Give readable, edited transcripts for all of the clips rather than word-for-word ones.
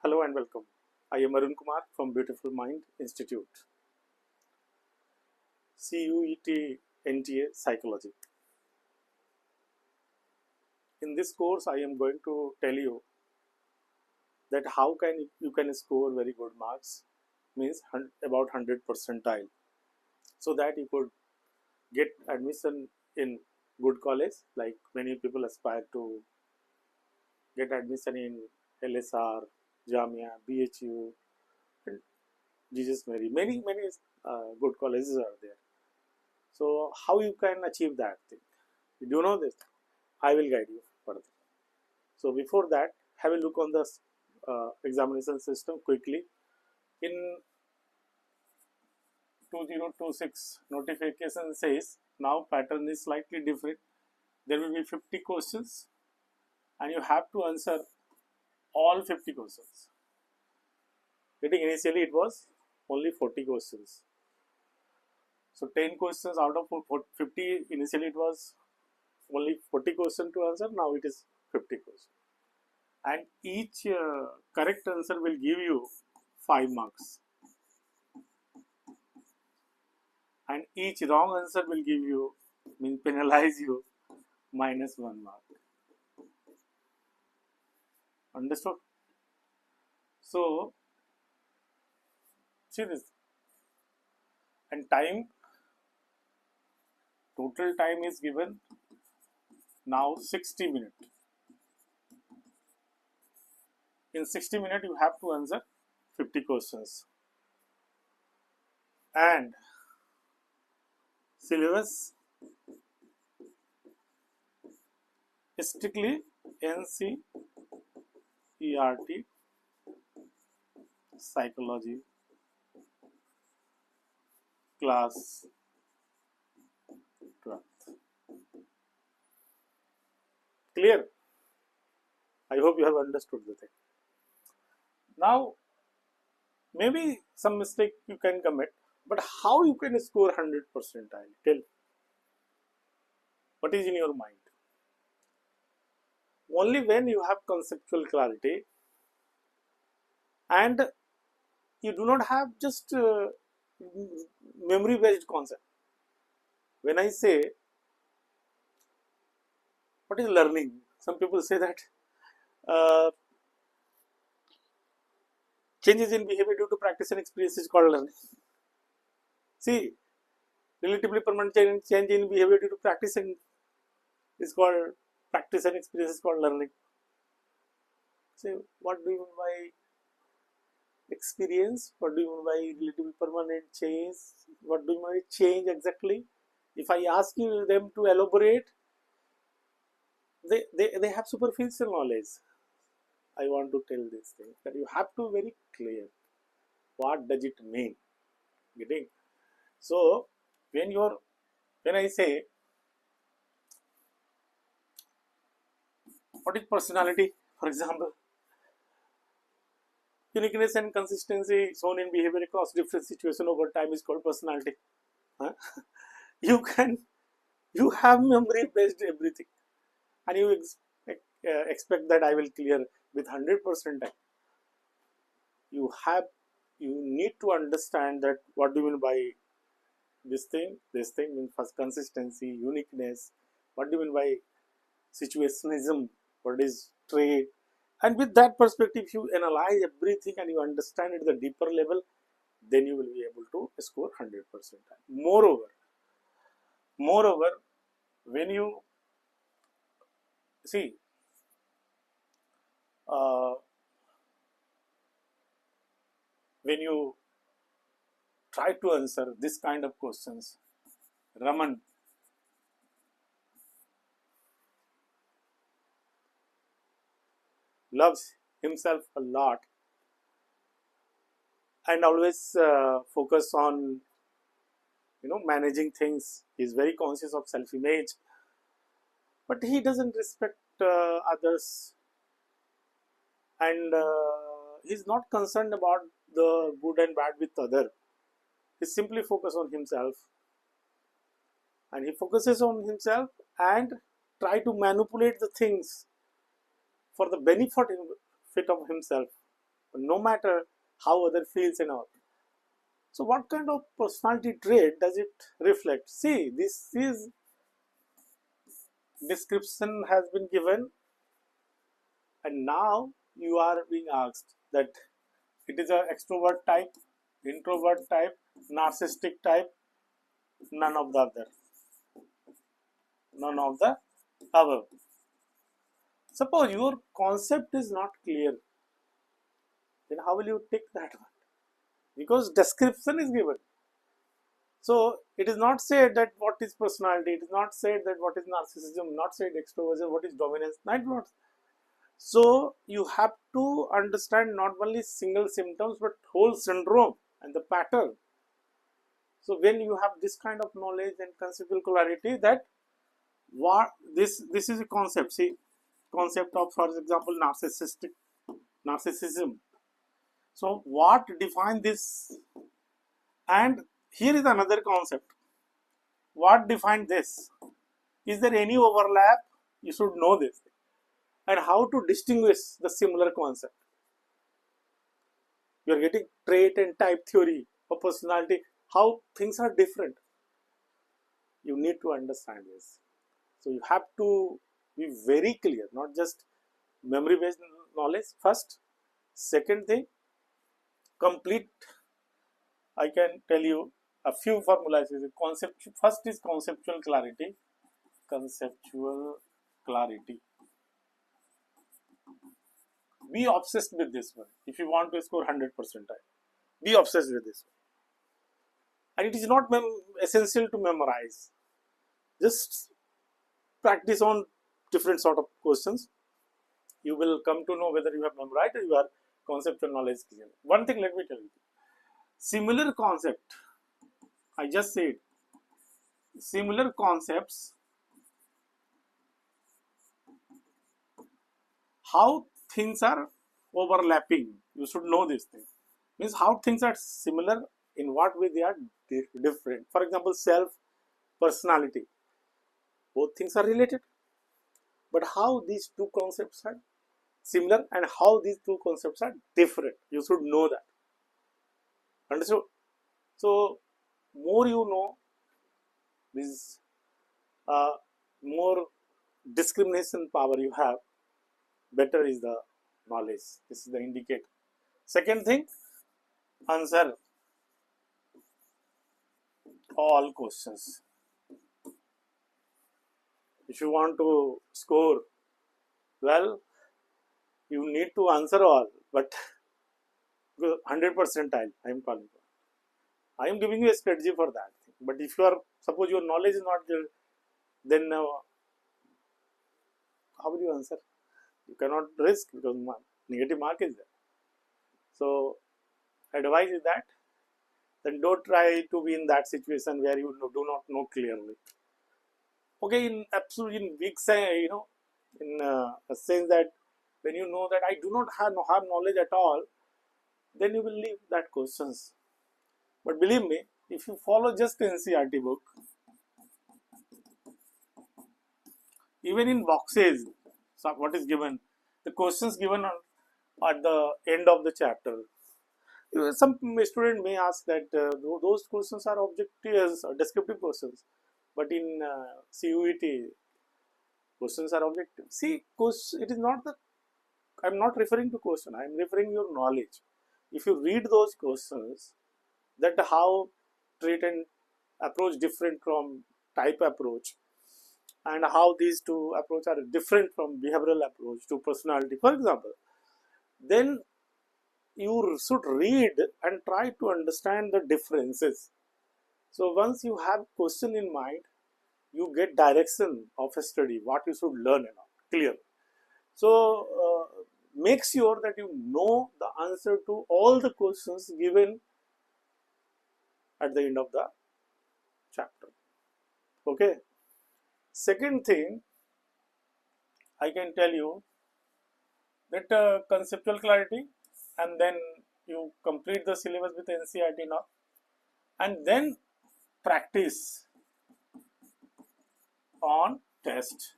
Hello and welcome. I am Arun Kumar from Beautiful Mind Institute. CUET-NTA Psychology. In this course, I am going to tell you that how you can score very good marks, means about 100 percentile, so that you could get admission in good college. Like many people aspire to get admission in LSR, Jamia, BHU, and Jesus Mary. Many good colleges are there. So how you can achieve that thing? You do know this? I will guide you further. So before that, have a look on the examination system quickly. In 2026 notification says now pattern is slightly different. There will be 50 questions and you have to answer all 50 questions. Getting initially it was only 40 questions. So 10 questions out of 50, initially it was only 40 questions to answer, now it is 50 questions. And each correct answer will give you 5 marks. And each wrong answer will give you, penalize you, minus 1 mark. Understood? So, see this. And time, total time is given now 60 minutes. In 60 minutes, you have to answer 50 questions. And syllabus strictly NCERT Psychology class 12th. Clear? I hope you have understood the thing. Now, maybe some mistake you can commit, but how you can score 100 percentile? Tell. What is in your mind? Only when you have conceptual clarity and you do not have just memory based concept. When I say what is learning, some people say that changes in behavior due to practice and experience is called learning. See, relatively permanent change in behavior due to practice and practice and experience is called learning. So what do you mean by experience? What do you mean by relatively permanent change? What do you mean by change exactly? If I ask you them to elaborate, they have superficial knowledge. I want to tell this thing that you have to be very clear. What does it mean? Getting? So when I say what is personality, for example, uniqueness and consistency shown in behavior across different situations over time is called personality. Huh? You have memory based everything, and you expect that I will clear with 100%. You need to understand that what do you mean by this thing means first consistency, uniqueness. What do you mean by situationism? What is trait? And with that perspective, you analyze everything and you understand at the deeper level, then you will be able to score 100%. Moreover, when you see when you try to answer this kind of questions, Raman loves himself a lot and always focus on managing things. He is very conscious of self-image, but he doesn't respect others, and he's not concerned about the good and bad with other. He simply focuses on himself, and he focuses on himself and try to manipulate the things for the benefit of himself. no matter how other feels and all. So what kind of personality trait does it reflect? See, this is description has been given, and now you are being asked that it is an extrovert type, introvert type, narcissistic type, none of the other, none of the above. Suppose your concept is not clear, then how will you take that one? Because description is given. So it is not said that what is personality, it is not said that what is narcissism, not said extroversion, what is dominance, not. So you have to understand not only single symptoms but whole syndrome and the pattern. So when you have this kind of knowledge and conceptual clarity, that what this is a concept. See, concept of, for example, narcissism. So what defines this? And here is another concept. What defines this? Is there any overlap? You should know this. And how to distinguish the similar concept. You are getting trait and type theory of personality, how things are different. You need to understand this. So you have to be very clear, not just memory based knowledge first. Second thing, complete, I can tell you a few formulas. First is conceptual clarity. Conceptual clarity. Be obsessed with this one. If you want to score 100 percentile, be obsessed with this one. And it is not essential to memorize. Just practice on different sort of questions. You will come to know whether you have memorized or you are conceptual knowledge clear. One thing let me tell you. Similar concept, I just said, similar concepts, how things are overlapping. You should know this thing. Means how things are similar, in what way they are different. For example, self, personality. Both things are related. But how these two concepts are similar and how these two concepts are different. You should know that. Understood? So, more you know, this more discrimination power you have, better is the knowledge. This is the indicator. Second thing, answer all questions. If you want to score well, you need to answer all, but 100 percentile I am calling for. I am giving you a strategy for that. But if you are, suppose your knowledge is not there, then how will you answer? You cannot risk because negative mark is there. So, advice is that then don't try to be in that situation where you do not know clearly. Okay, in absolute, in big say, in a sense that when you know that I do not have knowledge at all, then you will leave that questions. But believe me, if you follow just NCERT book, even in boxes, so what is given, the questions given at the end of the chapter. Some student may ask that those questions are objective, descriptive questions, but in CUET, questions are objective. See, it is not the, I am not referring to question, I am referring your knowledge. If you read those questions, that how trait and approach different from type approach, and how these two approach are different from behavioral approach to personality, for example, then you should read and try to understand the differences. So once you have question in mind, you get direction of a study, what you should learn and all, clear. So make sure that you know the answer to all the questions given at the end of the chapter. Okay. Second thing, I can tell you that conceptual clarity, and then you complete the syllabus with NCERT now, and then practice on test.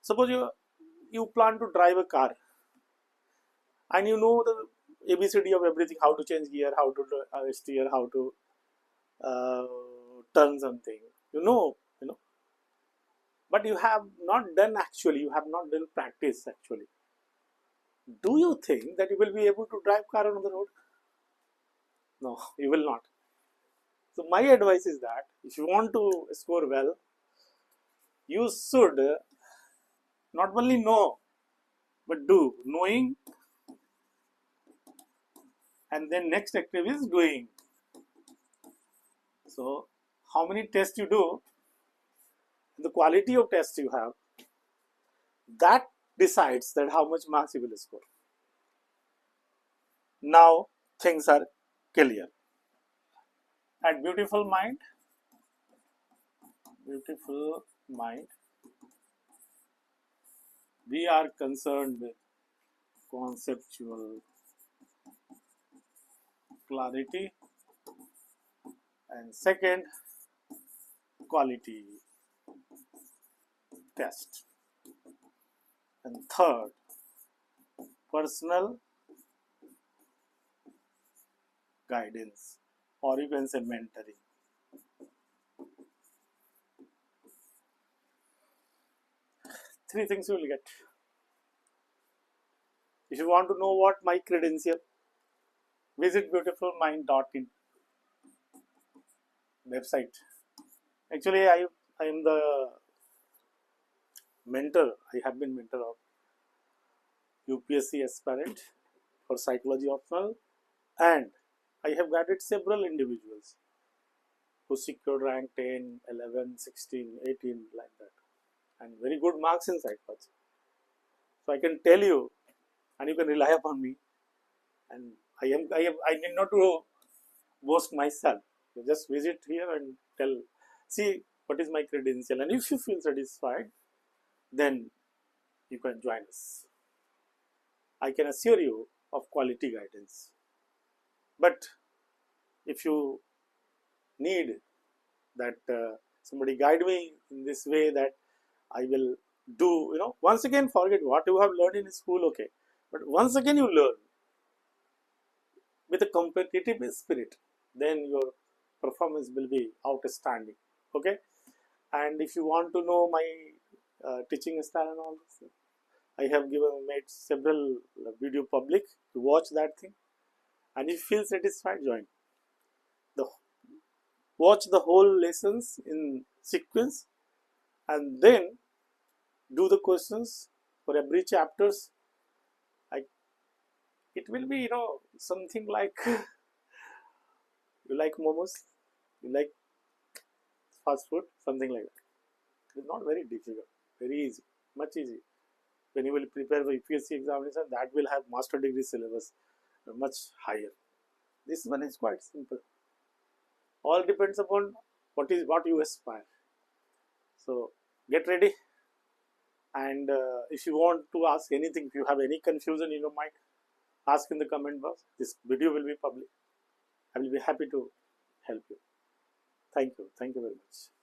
Suppose you plan to drive a car and you know the ABCD of everything, how to change gear, how to steer, how to turn something, you know, but you have not done actually, you have not done practice actually. Do you think that you will be able to drive car on the road? No, you will not. So my advice is that if you want to score well, you should not only know but do. Knowing and then next activity is doing. So how many tests you do, the quality of tests you have, that decides that how much marks you will score. Now things are clear. At beautiful mind, we are concerned with conceptual clarity, and second, quality test, and third, personal guidance, or you can say mentoring. Three things you will get. If you want to know what my credential, visit beautifulmind.in website. Actually, I am the mentor. I have been mentor of UPSC aspirant for psychology optional, and I have guided several individuals who secured rank 10, 11, 16, 18 like that, and very good marks in psychology. So I can tell you, and you can rely upon me. And I need not to boast myself. You just visit here and see what is my credential, and if you feel satisfied, then you can join us. I can assure you of quality guidance. But if you need that somebody guide me in this way, that I will do, once again forget what you have learned in school, okay, but once again you learn with a competitive spirit, then your performance will be outstanding. Okay, and if you want to know my teaching style and all this, I have made several video public to watch that thing, and if you feel satisfied, join. Watch the whole lessons in sequence, and then do the questions for every chapters. It will be, something like you like momos, you like fast food, something like that. It's not very difficult, very easy, much easy. When you will prepare for UPSC examination, that will have master degree syllabus much higher. This one is quite simple. All depends upon what you aspire. So get ready, and if you want to ask anything, if you have any confusion in your mind, ask in the comment box. This video will be public. I will be happy to help you. Thank you very much.